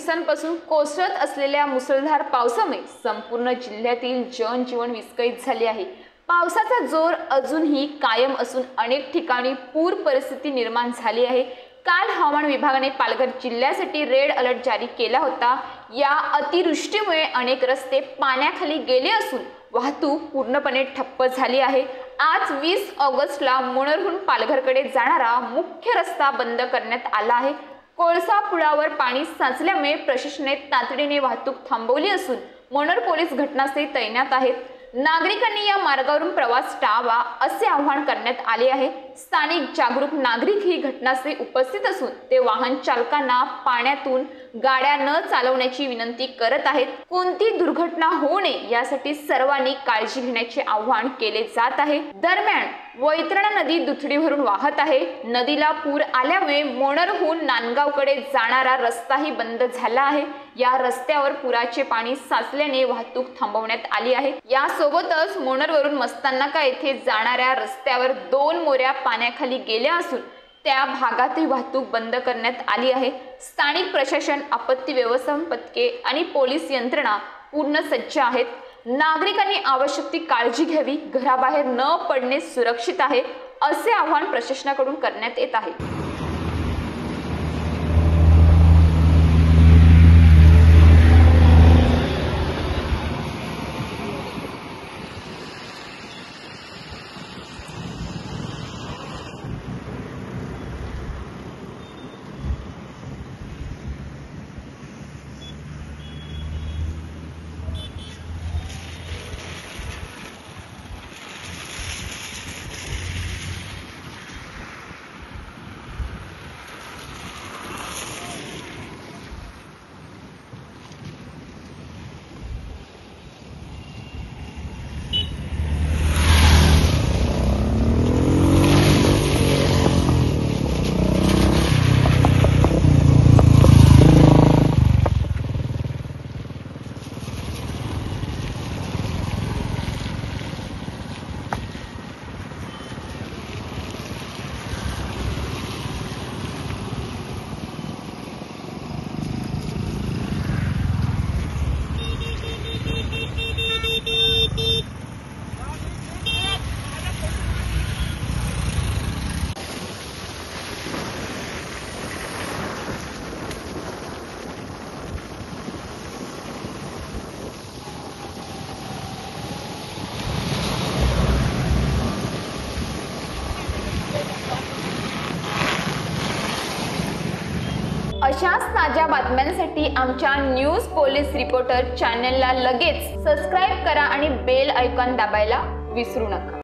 दिवसांपासून कोसळत असलेल्या मुसळधार पावसामुळे संपूर्ण जिल्ह्यातील जनजीवन विस्कळीत झाले आहे। पावसाचा जोर अजूनही कायम असून अनेक ठिकाणी पूर परिस्थिती निर्माण झाली आहे। काल हवामान विभागाने पालघर जिल्ह्यासाठी रेड अलर्ट जारी केला होता। या अतिवृष्टीमुळे अनेक रस्ते पाण्याखाली गेले असून वाहतूक पूर्णपणे ठप्प झाली आहे। आज 20 ऑगस्टला मोनरहून पालघरकडे जाणारा मुख्य रस्ता बंद करण्यात आला आहे। कोळसा पुलावर पाणी साचल्यामुळे प्रशासनाने तातडीने वाहतूक थांबवली असून मोनर पोलीस घटनास्थळी तैनात आहेत। नागरिकांनी या मार्गावरून प्रवास टाळावा असे आवाहन करण्यात आले आहे। स्थानिक जागरूक नागरिक ही घटनास्थळी उपस्थित असून ते वाहन चालकांना पाण्यातून गाड्या न चालवण्याची विनंती करत आहेत। कोणती दुर्घटना होऊ नये यासाठी सर्वांनी काळजी घेण्याचे आवाहन केले जात आहे। दरम्यान वैतरणा नदी दुथडी भरून वाहत आहे। नदीला पूर आल्यामुळे मोनरहून नांदगावकडे जाणारा रस्ताही बंद झाला आहे। या रस्त्यावर पुराचे पाणी साचल्याने वाहतूक थांबवण्यात आली आहे। यासोबतच मोनरवरून मस्ताननाका येथे जाणाऱ्या रस्त्यावर 2 मोऱ्या पाण्याखाली गेल्या असून त्या भागातही वाहतूक बंद करण्यात आली आहे। स्थानिक प्रशासन, आपत्ती व्यवस्थापन पथके आणि पोलीस यंत्रणा पूर्ण सज्ज आहेत। नागरिकांनी आवश्यक ती काळजी घ्यावी, घराबाहेर न पडणे सुरक्षित आहे असे आवाहन प्रशासनाकडून करण्यात येत आहे। अशाच ताज्या बातम्यांसाठी आमच्या न्यूज पोलीस रिपोर्टर चॅनलला लगेच सबस्क्राइब करा आणि बेल आयकॉन दाबायला विसरू नका।